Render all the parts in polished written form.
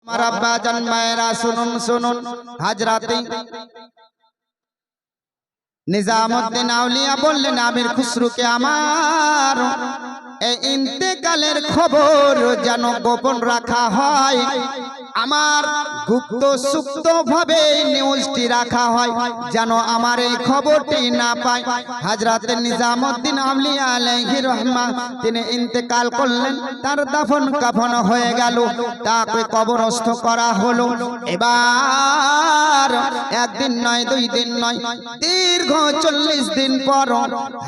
আমার আব্বা জান মায়েরা শুনুন শুনুন, হাজরাতে নিজামুদ্দিন আউলিয়া বললেন আমির খুসরুকে আমার এই ইন্তেকালের খবর যেন গোপন রাখা হয়, আমার গুপ্ত সুপ্ত ভাবে নিউজটি রাখা হয়, যেন আমার এই খবরটি না পায়। হযরত নিজামুদ্দিন আউলিয়া আলাইহি রহমা তিনি ইন্তেকাল করলেন, তার দাফন কাফন হয়ে গেল, তাকে কবরস্থ করা হলো। এবার একদিন নয়, দুই দিন নয়, দীর্ঘ 40 দিন পর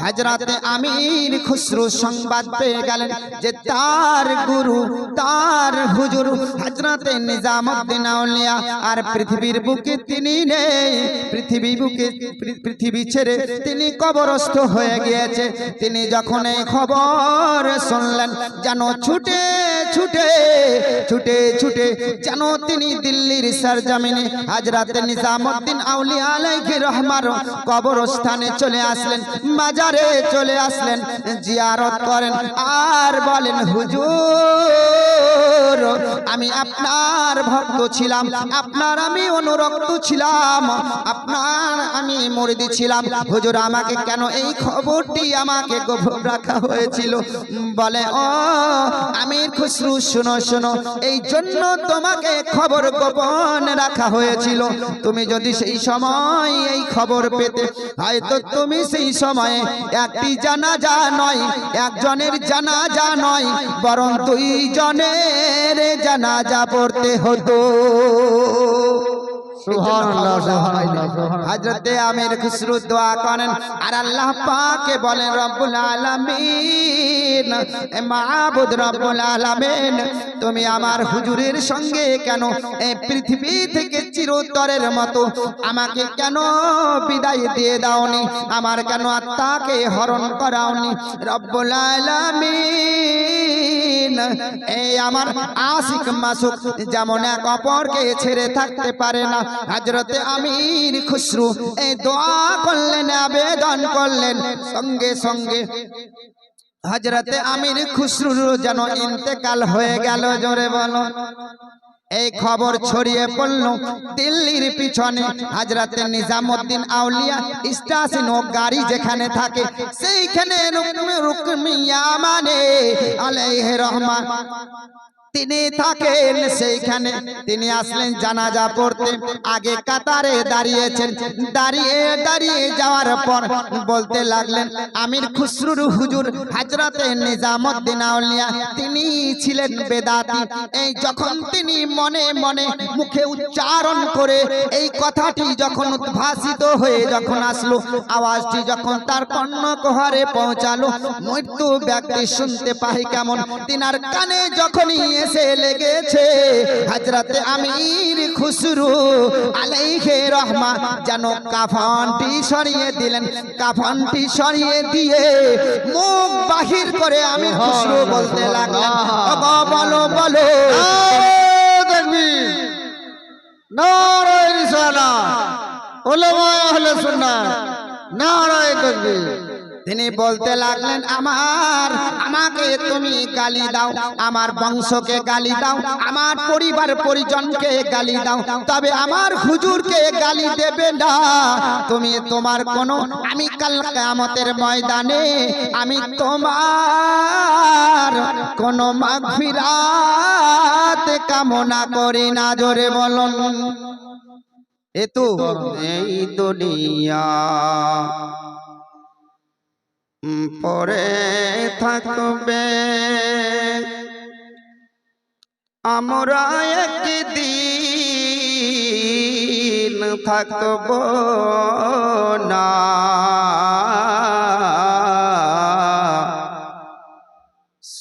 হযরত আমির খুসরু সংবাদ পেয়ে গেলেন যে তার গুরু, তার হুজুর হযরত নিজামুদ্দিন আউলিয়া আর পৃথিবীর বুকে তিনি নেই, পৃথিবী ছেড়ে তিনি কবরস্থ হয়ে গিয়েছে। তিনি যখন এই খবর শুনলেন, যেন ছুটে ছুটে ছুটে ছুটে যেন তিনি দিল্লির সরজমিনে হযরত নিজামুদ্দিন আউলিয়া আলাইহি রহমার কবরস্থানে চলে আসলেন, মাজারে চলে আসলেন, জিয়ারত করেন আর বলেন হুজুর আমি আপনার ভক্ত ছিলাম, আপনার আমি অনুরক্ত ছিলাম, আপনার আমি মুরিদি ছিলাম, হুজুর আমাকে কেন এই খবরটি আমাকে গোপন রাখা হয়েছিল? বলে ও আমির খুসরু শোনো শোনো, এই জন্য তোমাকে খবর গোপন রাখা হয়েছিল। তুমি যদি সেই সময় এই খবর পেতে, হয়তো তুমি সেই সময়ে একটি জানাজা নয়, একজনের জানাজা নয়, বরং 2 জনের জানাজা পড়তে হতো। সুবহানাল্লাহ সুবহানাল্লাহ। হযরত আমির খুসরু দোয়া করেন আর আল্লাহ পাকে বলেন রব্বুল আলামিন, মাবুদ রব্বুল আলামিন, তুমি আমার হুজুরের সঙ্গে কেন এই পৃথিবী থেকে চিরতরের মতো আমাকে কেন বিদায় দিয়ে দাওনি, আমার কেন আত্মাকে হরণ করাওনি? রব্বুল আলামিন এই আমার আশিক মাসুক যেমন এক অপরকে ছেড়ে থাকতে পারে না, হযরত আমির খুসরু এই দোয়া করলেন, আবেদন করলেন, সঙ্গে সঙ্গে হযরত আমির খুসরুর যেন ইন্তেকাল হয়ে গেল। জোরে বলো। এই খবর ছড়িয়ে পড়ল দিল্লির পিছনে হযরত নিজামুদ্দিন আউলিয়া স্টেশন ও গাড়ি যেখানে থাকে সেইখানে রুকমিয়া মানে আলাইহি রহমান তিনি থাকেন, সেইখানে তিনি আসলেন জানাজা পড়তে। আগে কাতারে দাঁড়িয়েছেন, দাঁড়িয়ে দাঁড়িয়ে যাওয়ার পর বলতে লাগলেন আমির খুসরুর হুজুর হযরত নিজামুদ্দিন আউলিয়া তিনি ছিলেন বেদাতি। এই যখন তিনি মনে মনে মুখে উচ্চারণ করে এই কথাটি যখন উদ্ভাসিত হয়ে যখন আসলো, আওয়াজটি যখন তার কর্ণকুহরে পৌঁছালো, মৃত্যু ব্যক্তি শুনতে পাই কেমন, তিনার কানে যখনই এসে লেগেছে হযরত আমির খুসরু আলাইহি রহমা যেন কাফনটি সরিয়ে দিলেন, কাফনটি সরিয়ে দিয়ে মুখ বাহির করে আমির খুসরু বলতে লাগলেন বলো বলো তাকবীর, নারায়ে রিসালাত, উলামা আহলে সুন্নাহ, নারায়ে তাকবীর। তিনি বলতে লাগলেন আমাকে তুমি গালি দাও, আমার বংশকে গালি দাও, আমার পরিবার পরিজনকে গালি দাও, তবে আমার হুজুরকে গালি দেবে না তুমি। তোমার কোনো আমি কাল কিয়ামতের ময়দানে আমি তোমার কোনো মাগফিরাত কামনা করি না। জোরে বলুন। এই দুনিয়া পরে থাকবে, আমরা একদিন থাকব না,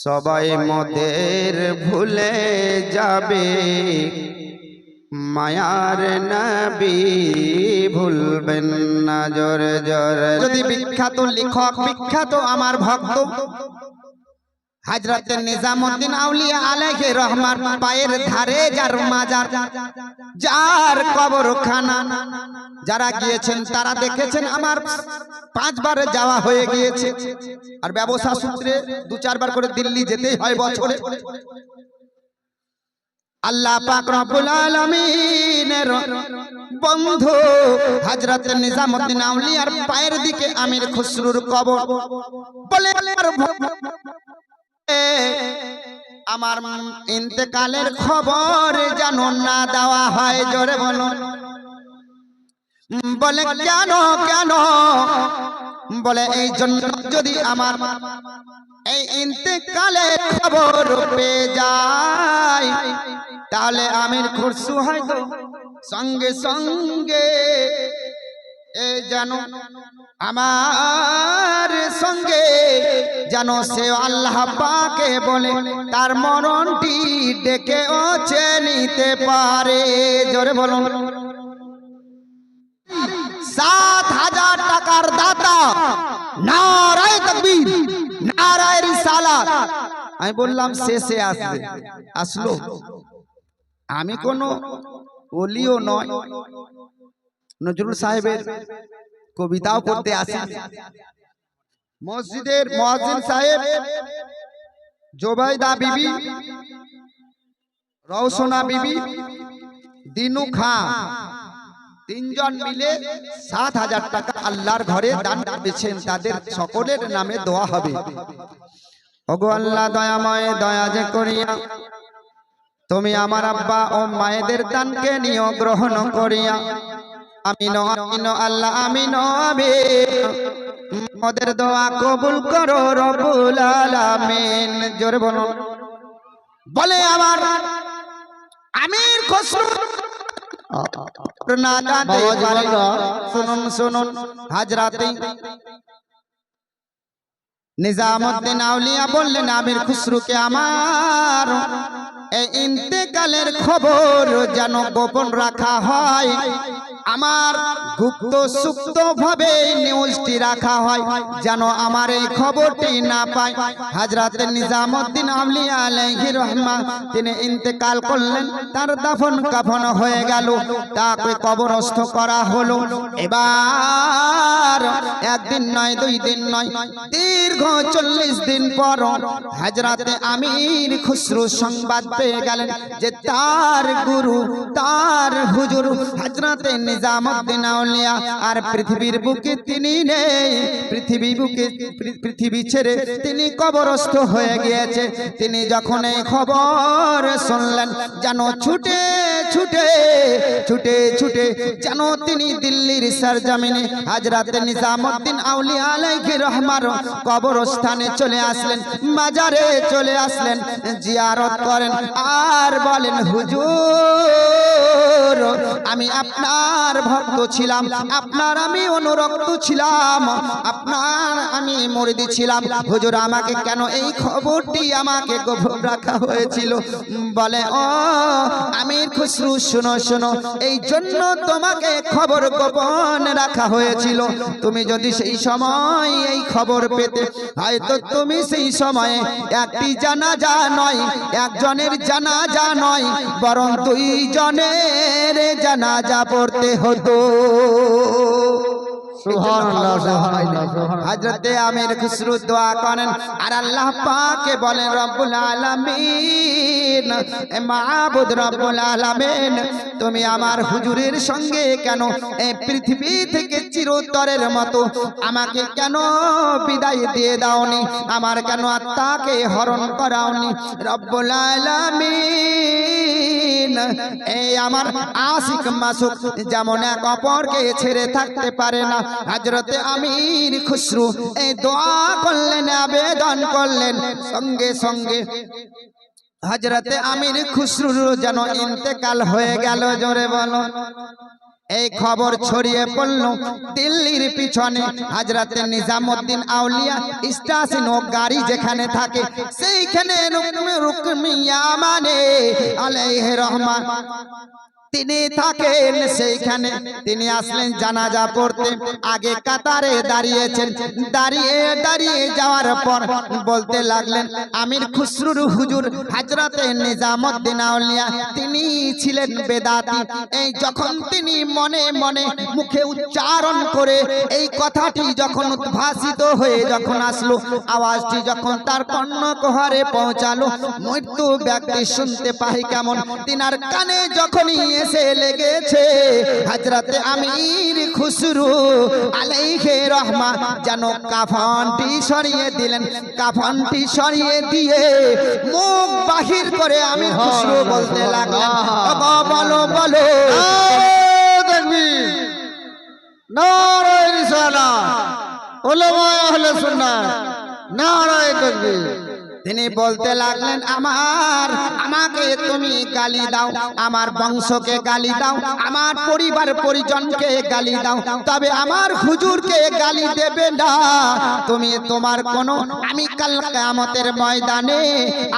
সবাই মোদের ভুলে যাবে, মায়ার নবী ভুলবেন না। জোরে জোরে। যদি বিখ্যাত লেখক, বিখ্যাত আমার ভক্ত হযরত নিজামুদ্দিন আউলিয়া আলাইহি রহমান পায়ের ধারে যার মাজার, যার কবরখানা, যারা গিয়েছেন তারা দেখেছেন। আমার 5 বার যাওয়া হয়ে গিয়েছে, আর ব্যবসা সূত্রে 2-4 বার করে দিল্লি যেতেই হয় বছরে। আল্লাহ পাক রব্বুল আলামিনের বন্ধু হযরত নিজামউদ্দিন আউলিয়ার পায়ের দিকে আমির খুসরুর কবর। বলে আমার ইন্তেকালের খবর যেন না দেওয়া হয়। জোরে বলো। বলে কেন কেন? বলে এই জন্য যদি আমার এই ইন্তেকালের খবর পেয়ে যায় তাহলে আমির খুসরু হয়তো সঙ্গে সঙ্গে যেন আমার সঙ্গে যেন সে আল্লাহ পাকে বলে তার মরণটি ডেকে ওছে নিতে পারে। জোরে বলুন। ৭,০০০ টাকার দাতা, নারায়ে তাকবীর, নারায়ে রিসালাত। আমি বললাম শেষে আসবে, আসলো। আমি কোনো ওলিও নয়, নজরুল সাহেবের কবিতাও পড়তে আসি। মসজিদের মুয়াজ্জিন সাহেব জোবাইদা বিবি, রওশনা বিবি, দিনু খাঁ তিনজন মিলে ৭,০০০ টাকা আল্লাহর ঘরে দান করেছেন। তাদের সকলের নামে দোয়া হবে। ওগো আল্লাহ দয়াময়, দয়া যে করিয়া তুমি আমার আব্বা ও মায়েদের দানকে নিয়ে গ্রহণ করিয়া আমিন আমিন আল্লাহ আমিন আমিন। মোদের দোয়া কবুল করো রব্বুল আলামিন। জোরে বলো। বলে আমার আমির খুসরু না জানতে পারে। শুনুন শুনুন, হযরতে নিজামউদ্দিন আউলিয়া বললেন আমির খুসরুকে আমার এই ইন্তেকালের খবর যেন গোপন রাখা হয়, আমার গুপ্ত সুপ্ত ভাবে নিউজটি রাখা হয়, যেন আমার এই খবরটি না পায়। হযরত নিজামউদ্দিন আউলিয়া আলাইহির রহমা তিনি ইন্তেকাল করলেন, তার দাফন কাফন হয়ে গেল, তাকে কবরস্থ করা হলো। এবার একদিন নয়, 2 দিন নয়, দীর্ঘ 40 দিন পর হযরত আমির খুসরু সংবাদ পেয়ে গেলেন যে তার গুরু, তার হুজুর হযরত নিজামউদ্দিন আউলিয়া আর পৃথিবীর বুকে তিনি নেই। পৃথিবী ছেড়ে তিনি কবরস্থ হয়ে গিয়েছে। তিনি যখন এই খবর শুনলেন যেন ছুটে ছুটে ছুটে ছুটে যেন তিনি দিল্লির সরজমিনে হযরত নিজামউদ্দিন আউলিয়া আলাইহির রহমার কবরস্থানে চলে আসলেন, মাজারে চলে আসলেন, জিয়ারত করেন আর বলেন হুজুর আমি আপনার ভক্ত ছিলাম, আপনার আমি অনুরক্ত ছিলাম, আপনার আমি মুরিদি ছিলাম। হুজুর আমাকে কেন এই খবরটি আমাকে গোপন রাখা হয়েছিল? বলে ও আমির খুসরু শোনো শোনো, এই জন্য তোমাকে খবর গোপন রাখা হয়েছিল। তুমি যদি সেই সময় এই খবর পেতে হয়তো তুমি সেই সময়ে একটি জানাজা নয়, একজনের জানাজা নয়, বরং 2 জনের জানাজা পড়তে হতো। সুবহানাল্লাহ সুবহানাল্লাহ। হযরত আমির খুসরু দোয়া করেন আর আল্লাহ পাকে বলেন রব্বুল আলামিন, মাবুদ রব্বুল আলামিন তুমি আমার হুজুরের সঙ্গে কেন এই পৃথিবী থেকে চিরতরের মতো আমাকে কেন বিদায় দিয়ে দাওনি, আমার কেন আত্মাকে হরণ করাওনি? রব্বুল আলামিন এই আমার আশিক মাসুক যেমন এক অপরকে ছেড়ে থাকতে পারে না, হযরত আমির খুসরু এই দোয়া করলেন, আবেদন করলেন। সঙ্গে সঙ্গে হযরত আমির খুসরুর যেন ইন্তেকাল হয়ে গেল। জোরে বলো। এই খবর ছড়িয়ে পড়ল দিল্লির পিছনে হযরত নিজামউদ্দিন আউলিয়া স্টেশন ও গাড়ি যেখানে থাকে সেইখানে রুকমিয়া মানে আলাইহির রহমান তিনি থাকেন সেইখানে। তিনি আসলেন জানাজা পড়তে, আগে কাতারে দাঁড়িয়েছেন। দাঁড়িয়ে দাঁড়িয়ে যাওয়ার পর বলতে লাগলেন, আমির খুসরুর হুজুর হযরতে নিজামউদ্দিন আউলিয়া তিনি ছিলেন বেদাতি। এই যখন তিনি মনে মনে মুখে উচ্চারণ করে এই কথাটি যখন উদ্ভাসিত হয়ে যখন আসলো, আওয়াজটি যখন তার কর্ণকুহরে পৌঁছালো, মৃত্যু ব্যক্তি শুনতে পাই কেমন, তিনার কানে যখনই এসে লেগেছে, হযরতে আমির খুসরু আলাইহি রহমা যেন কাফনটি সরিয়ে দিলেন। কাফনটি সরিয়ে দিয়ে মুখ বাহির করে আমির খুসরু বলতে লাগলেন, বলো বলো তাকবীর, নারায়ে রিসালাত, উলামায়ে আহলে সুন্নাহ, নারায়ে তাকবীর। তিনি বলতে লাগলেন, আমাকে তুমি গালি দাও, আমার বংশকে গালি দাও, আমার পরিবার পরিজনকে গালি দাও, তবে আমার হুজুরকে গালি দেবে না তুমি। তোমার কোনো, আমি কাল কিয়ামতের ময়দানে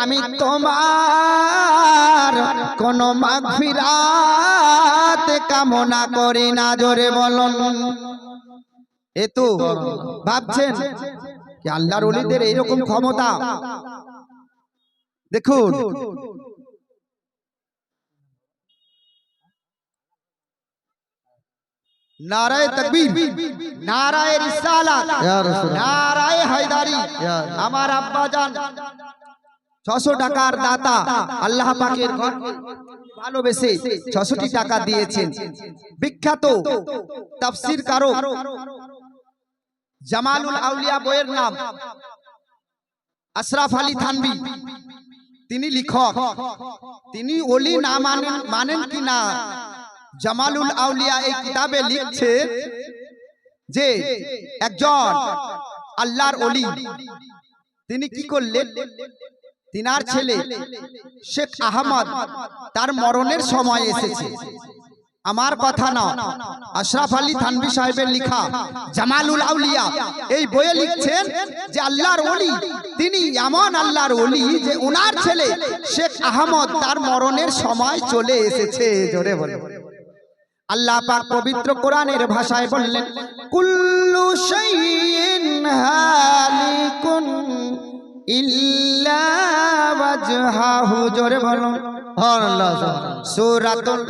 আমি তোমার কোনো মাগফিরাত কামনা করি না। জোরে বলুন। এ তো ভাবছেন কি আল্লাহর ওলিদের এইরকম ক্ষমতা? দেখুন, নারায়ে তাকবীর, নারায়ে রিসালাত, নারায়ে হায়দারি। আমার আব্বাজান 600 টাকার দাতা, আল্লাহ পাকের ঘর ভালোবেসে 600 টাকা দিয়েছেন। বিখ্যাত তাফসীর কারক জামালুল আউলিয়া বইয়ের নাম আশরাফ আলী থানভী, তিনি লেখক। তিনি ওলি না মানেন কি না, জামালুল আউলিয়া এই কিতাবে লিখছে যে একজন আল্লাহর ওলি, তিনি কি করলেন, তিনার ছেলে শেখ আহমদ তার মরণের সময় এসেছে। আমার কথা না, আশরাফ আলী থানভী সাহেবের লেখা জামালুল আউলিয়া এই বইয়ে লিখছেন যে আল্লাহর ওলি, তিনি এমন আল্লাহর ওলি যে ওনার ছেলে শেখ আহমদ তার মরণের সময় চলে এসেছে। জোরে বলে আল্লাহ পাক পবিত্র কোরআনের ভাষায় বললেন, কুল্লু শাইইন হালিকুন ইল্লা ওয়াজহাহু। জোরে বলুন সুবহানাল্লাহ। সূরাতুল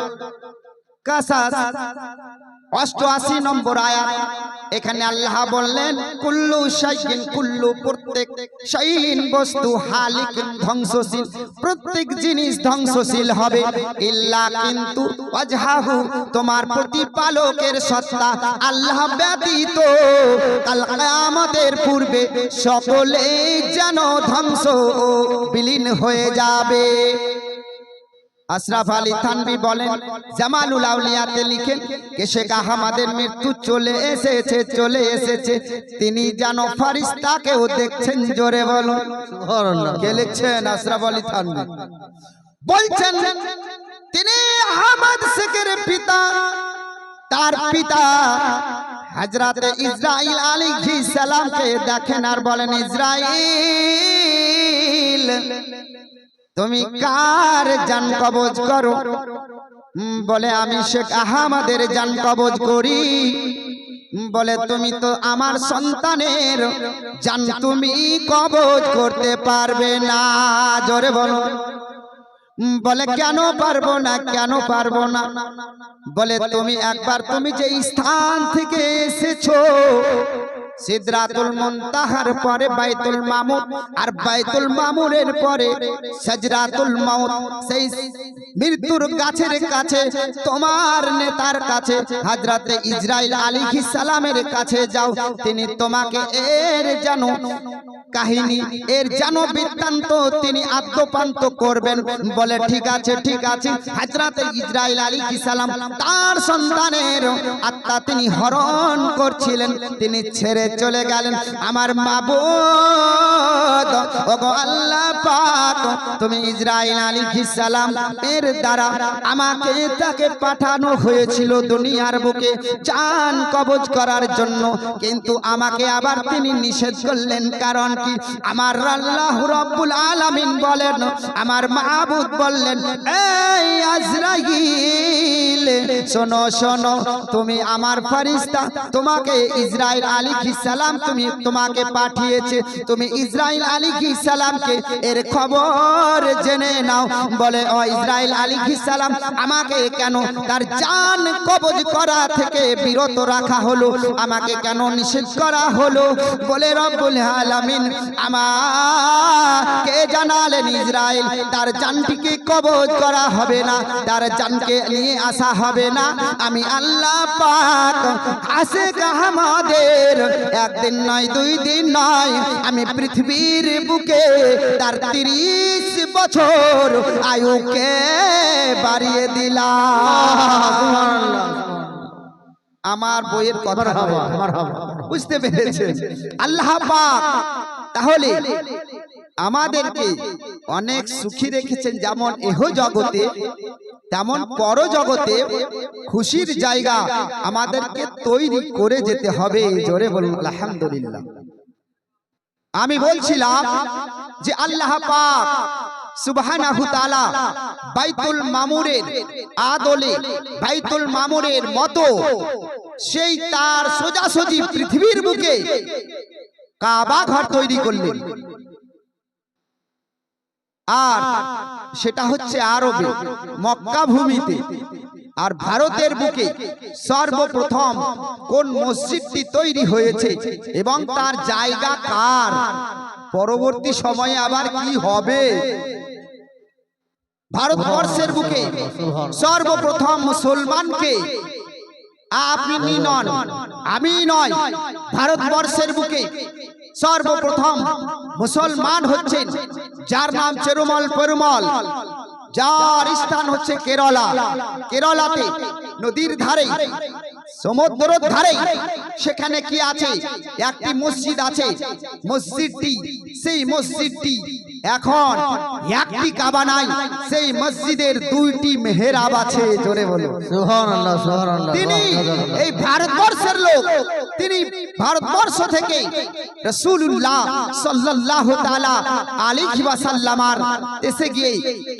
কাসাস 88 নম্বর আয়াত। এখানে আল্লাহ বললেন, কুল্লু শাইইন, কুল্লু প্রত্যেক, শাইইন বস্তু, হালিকুন ধ্বংসশীল, প্রত্যেক জিনিস ধ্বংসশীল হবে, ইল্লা কিন্তু, ওয়াজহাহু তোমার প্রতিপালকের সত্তা আল্লাহ ব্যতীত কাল কিয়ামতের পূর্বে সকলেই যেন ধ্বংস ও বিলীন হয়ে যাবে। আশরাফ আলী থানভী বলেন, জামালুল আউলিয়াতে লিখেন কে শেখ আহমদের মৃত্যু চলে এসেছে, চলে এসেছে, তিনি যেন ফেরেশতাকেও দেখছেন। জোরে বলুন সুবহানাল্লাহ। কে লিখছেন? আশরাফ আলী থানভী বলছেন, তিনি আহমদ শেখের পিতা, তার পিতা হযরতে ইসরাইল আলাইহিস সালামকে দেখেন আর বলেন, ইসরাইল তুমি কার জান কবজ করো? বলে আমি শেখ আহমদের জান কবজ করি। বলে তুমি তো আমার সন্তানের জান তুমি কবজ করতে পারবে না। জোরে বলো। বলে কেন পারবো না, কেন পারবো না? বলে তুমি একবার, তুমি যে স্থান থেকে এসেছো, সিদরাতুল মুনতাহার পরে বাইতুল মামুর, আর বাইতুল মামুরের পরে সিদরাতুল মাউত, সেই মৃত্যুর গাছের কাছে তোমার নেতার কাছে হযরতে ইসরাইল আলাইহিস সালামের কাছে যাও, তিনি তোমাকে এর জানো কাহিনী, এর জানো বৃত্তান্ত তিনি আদ্যপান্ত করবেন। বলে ঠিক আছে, ঠিক আছে। হযরতে ইসরাইল আলাইহিস সালাম তার সন্তানের আত্মা তিনি হরণ করছিলেন, তিনি ছেড়ে চলে গেলেন। আমার মাবুদ, ওগো আল্লাহ পাক, তুমি ইসরাইল আলাইহিস সালাম এর দ্বারা আমাকে তাকে পাঠানো হয়েছিল দুনিয়ার বুকে জান কবজ করার জন্য, কিন্তু আমাকে আবার তিনি নিষেধ করলেন। কারণ কি? আমার আল্লাহ রাব্বুল আলামিন বলেন, আমার মাবুদ বললেন, এই আজরাইল শোনো শোনো, তুমি আমার ফেরেশতা, তোমাকে ইসরাইল আলাইহিস সালাম তোমাকে পাঠিয়েছে, তুমি ইসরাইল আলাইহিস সালামকে এর খবর জেনে নাও। বলে ও ইসরাইল আলাইহিস সালাম, আমাকে কেন তার জান কবজ করা থেকে বিরত রাখা হলো, আমাকে কেন নিষেধ করা হলো? বলে রব্বুল আলামিন আমাকে জানালেন ইসরাইল তার জানটিকে কবজ করা হবে না, তার জানকে নিয়ে আসা হবে না। আমি আল্লাহ পাক আশিক আহমদের একদিন নয় দুই দিন নয়, আমি পৃথিবীর বুকে তার 30 বছর আয়ুকে বাড়িয়ে দিলাম। আমার বইয়ের কথা বুঝতে পেরেছেন আল্লাহ পাক। তাহলে আমাদেরকে অনেক সুখী রেখেছেন, যেমন এহ জগতে তেমন পর জগতে খুশির জায়গা আমাদেরকে তৈরি করে যেতে হবে। জোরে বলুন আলহামদুলিল্লাহ। আমি বলছিলাম যে আল্লাহ পাক সুবহানাহু তাআলা বাইতুল মামুরের আদলে, বাইতুল মামুরের মতো সেই তার সোজাসুজি পৃথিবীর বুকে কাবা ঘর তৈরি করলেন। আর সেটা হচ্ছে আরবে মক্কা ভূমিতে। আর ভারতের বুকে সর্বপ্রথম কোন মসজিদটি তৈরি হয়েছে এবং তার জায়গা কার, পরবর্তী সময়ে আবার কি হবে? ভারতবর্ষের বুকে সর্বপ্রথম মুসলমানকে, আপনি নন আমি নয়, ভারতবর্ষের বুকে সর্বপ্রথম মুসলমান হচ্ছেন যার নাম চেরুমল পেরুমল, যার স্থান হচ্ছে কেরালা। কেরালাতে নদীর ধারে, সমুদ্রের ধারে সেখানে কি আছে? একটি মসজিদ আছে। মসজিদটি, সেই মসজিদটি এখন একটি কাবা নাই, সেই মসজিদের 2টি মেহরাব আছে। জোরে বলো সুবহানাল্লাহ, সুবহানাল্লাহ। তিনি এই ভারতবর্ষের লোক, তিনি ভারতবর্ষ থেকে রাসূলুল্লাহ সাল্লাল্লাহু তাআলা আলাইহি ওয়াসাল্লামার এসে গিয়ে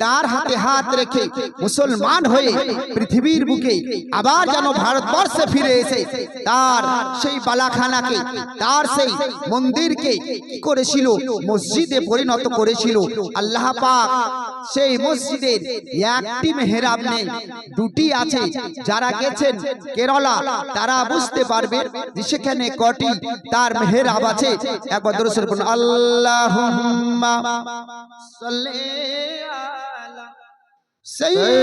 তার হাতে হাত রেখে মুসলমান হয়ে পৃথিবীর বুকে আবার যেন ভারতবর্ষে ফিরে এসে তার সেই বালাখানাকে, তার সেই মন্দিরকে কি করেছিল? মসজিদে পরিণত করেছিল। আল্লাহ পাক সেই মসজিদের একটি মেহরাব নেই, 2টি আছে। যারা গেছেন কেরালা তারা বুঝতে পারবে যে সেখানে কটি তার মেহরাব আছে। একবার দরুদ শরীফ পড়ুন, আল্লাহুম্মা সাল্লি আলা সাইয়্যিদ।